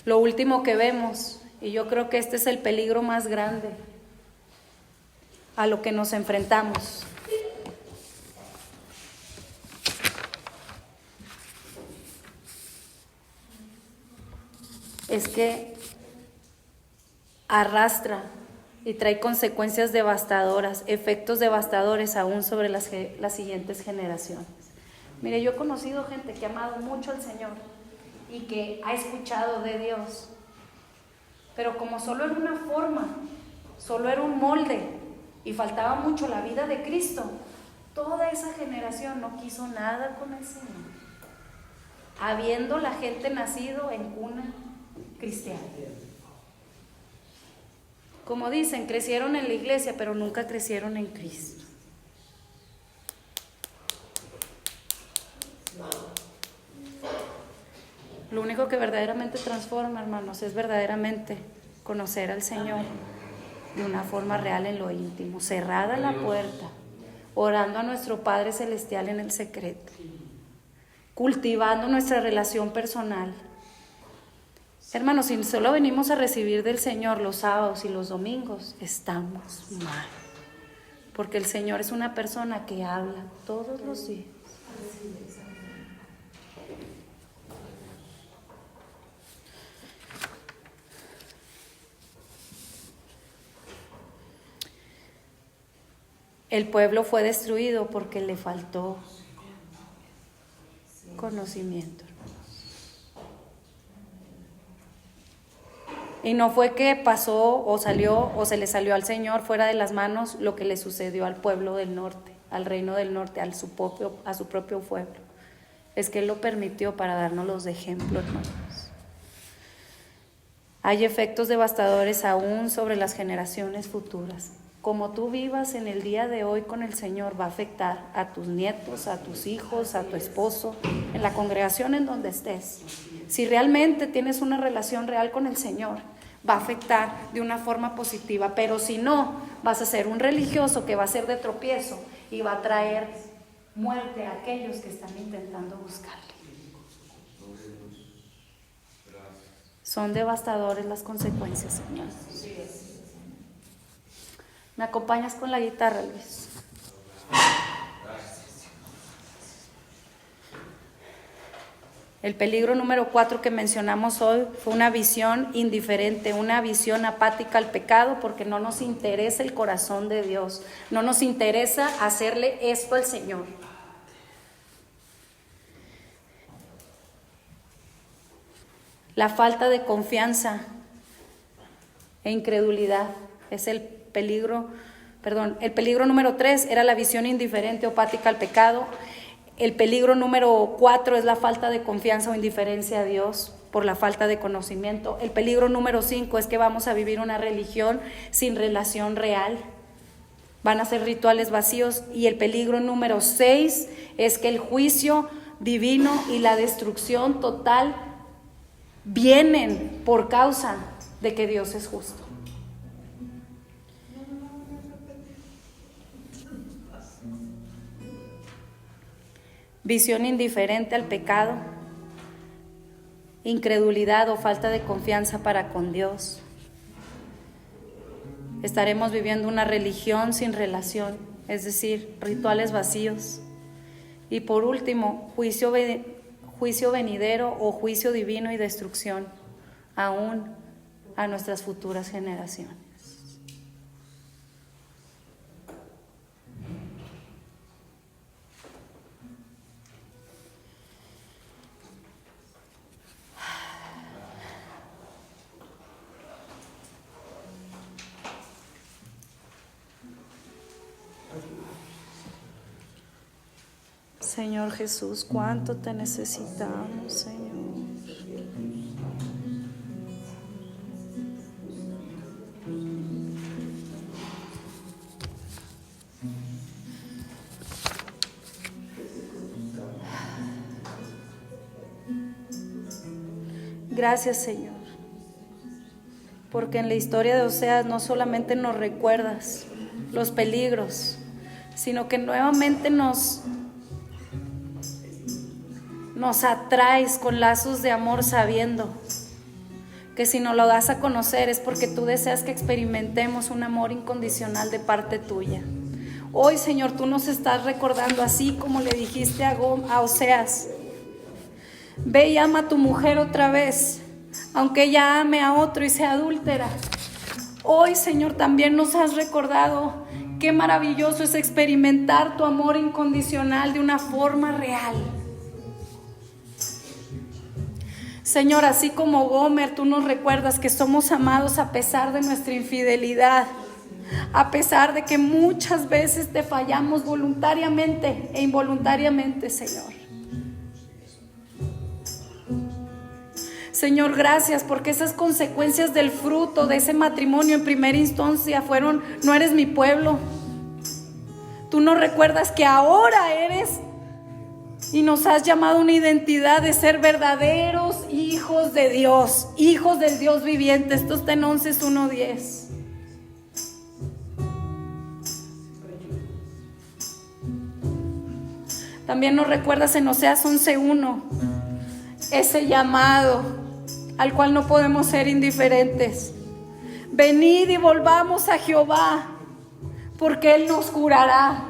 Lo último que vemos, y yo creo que este es el peligro más grande a lo que nos enfrentamos, es que arrastra y trae consecuencias devastadoras, efectos devastadores aún sobre las siguientes generaciones. Mire, yo he conocido gente que ha amado mucho al Señor y que ha escuchado de Dios, pero como solo era una forma, solo era un molde y faltaba mucho la vida de Cristo, toda esa generación no quiso nada con el Señor, habiendo la gente nacido en cuna cristiana. Como dicen, crecieron en la iglesia, pero nunca crecieron en Cristo. Lo único que verdaderamente transforma, hermanos, es verdaderamente conocer al Señor de una forma real en lo íntimo, cerrada la puerta, orando a nuestro Padre Celestial en el secreto, cultivando nuestra relación personal. Hermanos, si solo venimos a recibir del Señor los sábados y los domingos, estamos mal. Porque el Señor es una persona que habla todos los días. El pueblo fue destruido porque le faltó conocimiento. Y no fue que pasó o salió o se le salió al Señor fuera de las manos lo que le sucedió al pueblo del norte, al reino del norte, a su propio pueblo. Es que Él lo permitió para darnos de ejemplo, hermanos. Hay efectos devastadores aún sobre las generaciones futuras. Como tú vivas en el día de hoy con el Señor, va a afectar a tus nietos, a tus hijos, a tu esposo, en la congregación en donde estés. Si realmente tienes una relación real con el Señor, va a afectar de una forma positiva, pero si no, vas a ser un religioso que va a ser de tropiezo y va a traer muerte a aquellos que están intentando buscarle. Son devastadores las consecuencias, hermanos. ¿Me acompañas con la guitarra, Luis? El peligro número 4 que mencionamos hoy fue una visión indiferente, una visión apática al pecado, porque no nos interesa el corazón de Dios, no nos interesa hacerle esto al Señor. La falta de confianza e incredulidad es el peligro número 3 era la visión indiferente o apática al pecado. El peligro número 4 es la falta de confianza o indiferencia a Dios por la falta de conocimiento. El peligro número 5 es que vamos a vivir una religión sin relación real. Van a ser rituales vacíos. Y el peligro número 6 es que el juicio divino y la destrucción total vienen por causa de que Dios es justo. Visión indiferente al pecado, incredulidad o falta de confianza para con Dios. Estaremos viviendo una religión sin relación, es decir, rituales vacíos. Y por último, juicio venidero o juicio divino y destrucción, aún a nuestras futuras generaciones. Señor Jesús, cuánto te necesitamos, Señor. Gracias, Señor, porque en la historia de Oseas no solamente nos recuerdas los peligros, sino que nuevamente nos atraes con lazos de amor, sabiendo que si nos lo das a conocer es porque tú deseas que experimentemos un amor incondicional de parte tuya. Hoy, Señor, tú nos estás recordando, así como le dijiste a Oseas: ve y ama a tu mujer otra vez, aunque ella ame a otro y sea adúltera. Hoy, Señor, también nos has recordado qué maravilloso es experimentar tu amor incondicional de una forma real. Señor, así como Gomer, tú nos recuerdas que somos amados a pesar de nuestra infidelidad, a pesar de que muchas veces te fallamos voluntariamente e involuntariamente, Señor. Señor, gracias porque esas consecuencias del fruto de ese matrimonio en primera instancia fueron: no eres mi pueblo. Tú nos recuerdas que ahora eres y nos has llamado a una identidad de ser verdaderos hijos de Dios, hijos del Dios viviente. Esto está en 11:1-10. También nos recuerdas en Oseas 11:1 ese llamado al cual no podemos ser indiferentes. Venid y volvamos a Jehová, porque Él nos curará.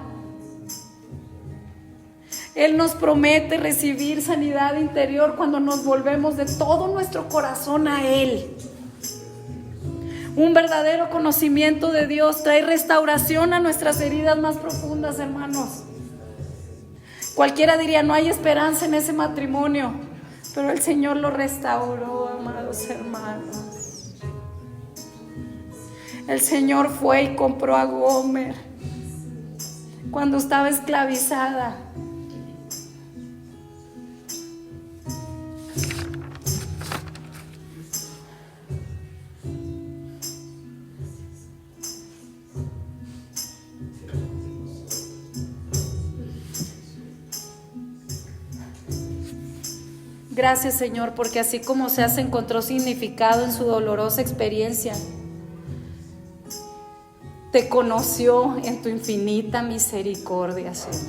Él nos promete recibir sanidad interior cuando nos volvemos de todo nuestro corazón a Él. Un verdadero conocimiento de Dios trae restauración a nuestras heridas más profundas, hermanos. Cualquiera diría, no hay esperanza en ese matrimonio, pero el Señor lo restauró, amados hermanos. El Señor fue y compró a Gomer cuando estaba esclavizada. Gracias, Señor, porque así como Oseas encontró significado en su dolorosa experiencia, te conoció en tu infinita misericordia, Señor.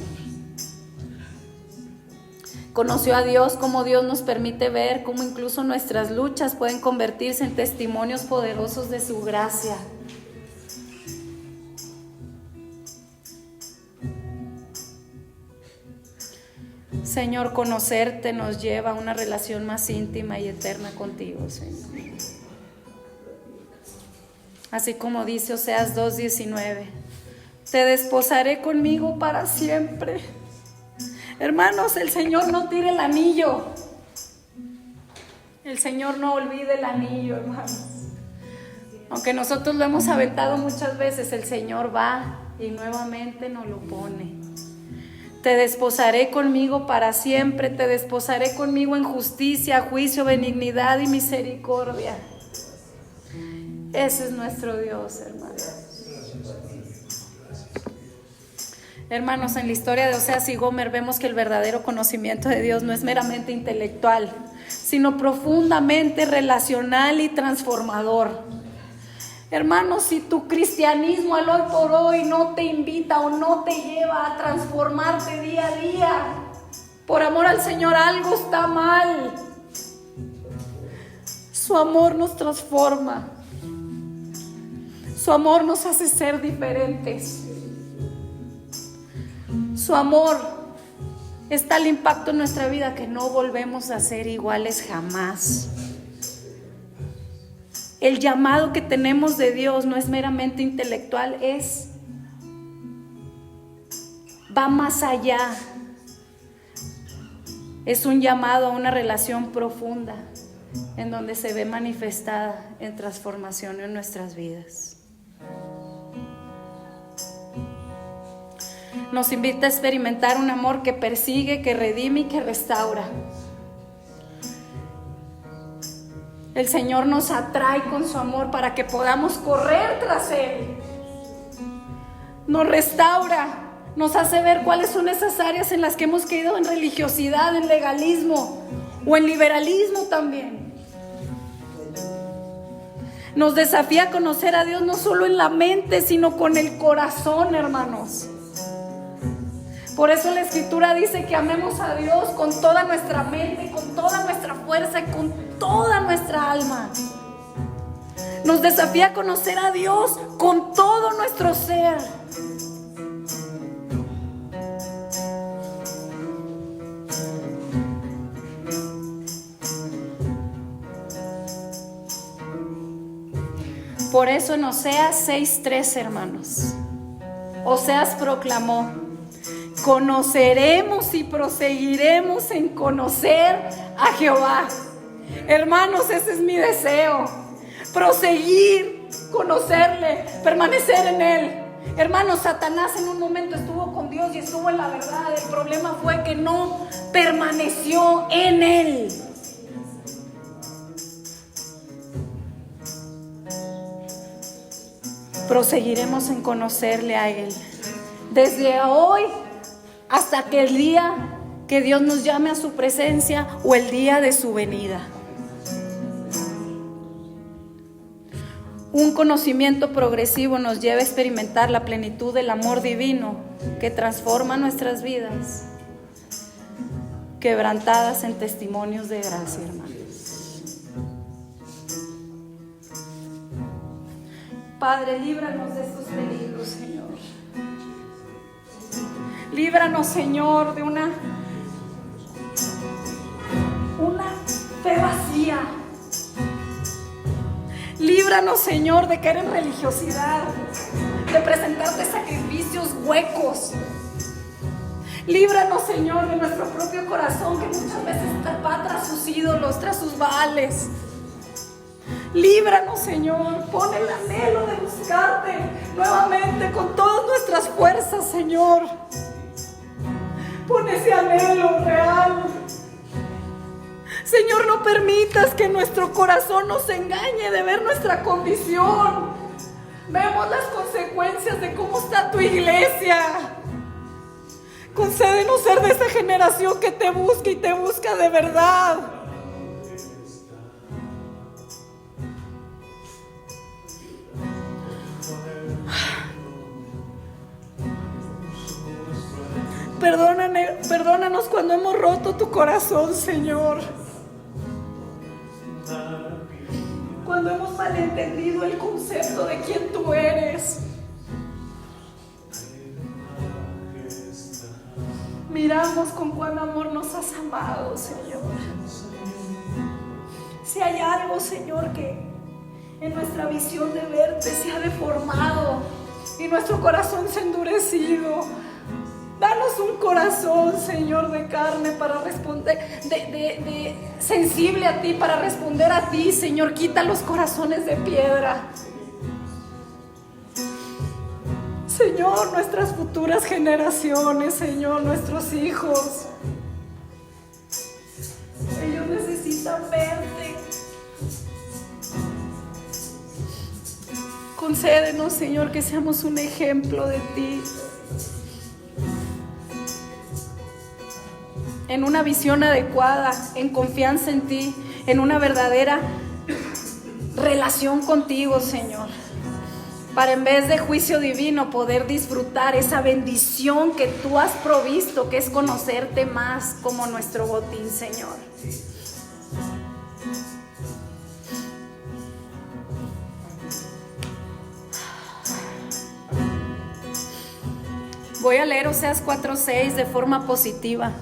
Conoció a Dios, como Dios nos permite ver cómo incluso nuestras luchas pueden convertirse en testimonios poderosos de su gracia. Señor, conocerte nos lleva a una relación más íntima y eterna contigo, Señor. Así como dice Oseas 2:19, te desposaré conmigo para siempre. Hermanos, el Señor no tire el anillo. El Señor no olvide el anillo, hermanos. Aunque nosotros lo hemos aventado muchas veces, el Señor va y nuevamente nos lo pone. Te desposaré conmigo para siempre, te desposaré conmigo en justicia, juicio, benignidad y misericordia. Ese es nuestro Dios, hermanos. Hermanos, en la historia de Oseas y Gomer vemos que el verdadero conocimiento de Dios no es meramente intelectual, sino profundamente relacional y transformador. Hermanos, si tu cristianismo al hoy por hoy no te invita o no te lleva a transformarte día a día, por amor al Señor, algo está mal. Su amor nos transforma. Su amor nos hace ser diferentes. Su amor es tal impacto en nuestra vida que no volvemos a ser iguales jamás. El llamado que tenemos de Dios no es meramente intelectual, va más allá. Es un llamado a una relación profunda en donde se ve manifestada en transformación en nuestras vidas. Nos invita a experimentar un amor que persigue, que redime y que restaura. El Señor nos atrae con su amor para que podamos correr tras Él. Nos restaura, nos hace ver cuáles son esas áreas en las que hemos caído en religiosidad, en legalismo o en liberalismo también. Nos desafía a conocer a Dios no solo en la mente, sino con el corazón, hermanos. Por eso la Escritura dice que amemos a Dios con toda nuestra mente, con toda nuestra fuerza y con toda nuestra alma. Nos desafía a conocer a Dios con todo nuestro ser. Por eso en Oseas 6:3, hermanos, Oseas proclamó: conoceremos y proseguiremos en conocer a Jehová. Hermanos, ese es mi deseo. Proseguir, conocerle, permanecer en Él. Hermanos, Satanás en un momento estuvo con Dios y estuvo en la verdad. El problema fue que no permaneció en Él. Proseguiremos en conocerle a Él. Desde hoy hasta que el día que Dios nos llame a su presencia o el día de su venida. Un conocimiento progresivo nos lleva a experimentar la plenitud del amor divino que transforma nuestras vidas quebrantadas en testimonios de gracia, hermanos. Padre, líbranos de estos peligros, Señor. Líbranos, Señor, de una fe vacía. Líbranos, Señor, de caer en religiosidad, de presentarte sacrificios huecos. Líbranos, Señor, de nuestro propio corazón que muchas veces va tras sus ídolos, tras sus baales. Líbranos, Señor, pon el anhelo de buscarte nuevamente con todas nuestras fuerzas, Señor. Pon ese anhelo real. Señor, no permitas que nuestro corazón nos engañe de ver nuestra condición. Vemos las consecuencias de cómo está tu iglesia. Concédenos ser de esa generación que te busca y te busca de verdad. Perdónanos cuando hemos roto tu corazón, Señor. Cuando hemos malentendido el concepto de quién tú eres. Miramos con cuán amor nos has amado, Señor. Si hay algo, Señor, que en nuestra visión de verte se ha deformado y nuestro corazón se ha endurecido, danos un corazón, Señor, de carne para responder, de sensible a ti, para responder a ti, Señor. Quita los corazones de piedra. Señor, nuestras futuras generaciones, Señor, nuestros hijos, ellos necesitan verte. Concédenos, Señor, que seamos un ejemplo de ti. En una visión adecuada, en confianza en ti, en una verdadera relación contigo, Señor. Para en vez de juicio divino poder disfrutar esa bendición que tú has provisto, que es conocerte más como nuestro botín, Señor. Voy a leer Oseas 4:6 de forma positiva.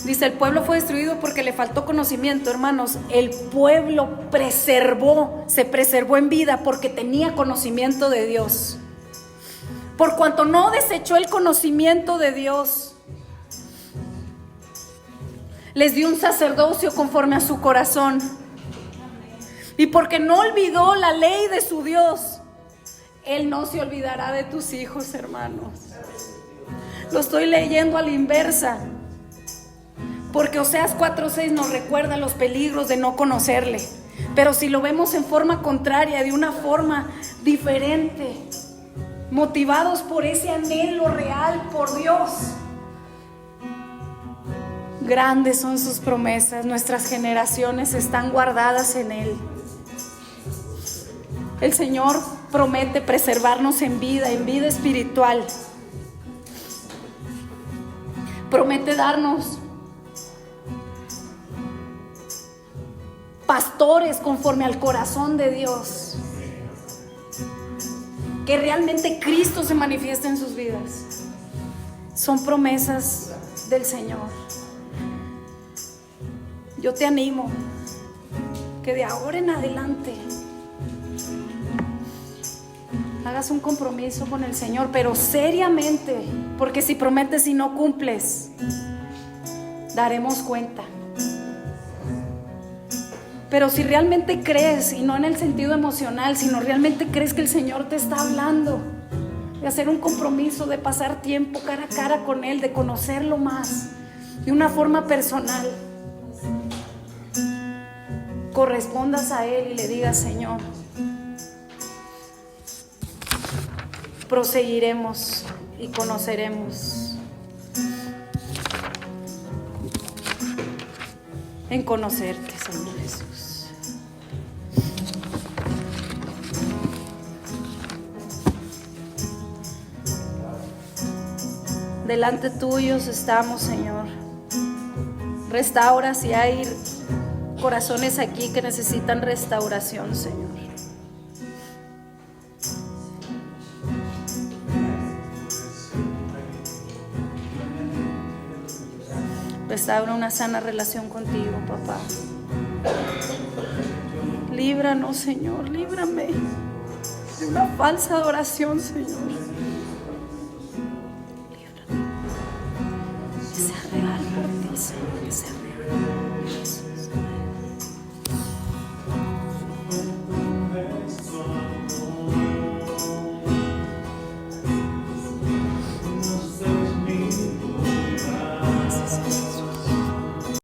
Dice, el pueblo fue destruido porque le faltó conocimiento, hermanos. El pueblo se preservó en vida porque tenía conocimiento de Dios. Por cuanto no desechó el conocimiento de Dios, les dio un sacerdocio conforme a su corazón. Y porque no olvidó la ley de su Dios, Él no se olvidará de tus hijos, hermanos. Lo estoy leyendo a la inversa, porque Oseas 4:6 nos recuerda los peligros de no conocerle. Pero si lo vemos en forma contraria, de una forma diferente, motivados por ese anhelo real por Dios, grandes son sus promesas. Nuestras generaciones están guardadas en Él. El Señor promete preservarnos en vida espiritual. Promete darnos pastores conforme al corazón de Dios. Que realmente Cristo se manifieste en sus vidas. Son promesas del Señor. Yo te animo que de ahora en adelante hagas un compromiso con el Señor, pero seriamente, porque si prometes y no cumples, daremos cuenta. Pero si realmente crees, y no en el sentido emocional, sino realmente crees que el Señor te está hablando, de hacer un compromiso, de pasar tiempo cara a cara con Él, de conocerlo más, de una forma personal, correspondas a Él y le digas, Señor, proseguiremos y conoceremos en conocerte, Señor Jesús. Delante tuyos estamos, Señor, Restaura si hay corazones aquí que necesitan restauración, Señor. Restaura una sana relación contigo, papá. Líbranos, Señor, líbrame de una falsa adoración, Señor.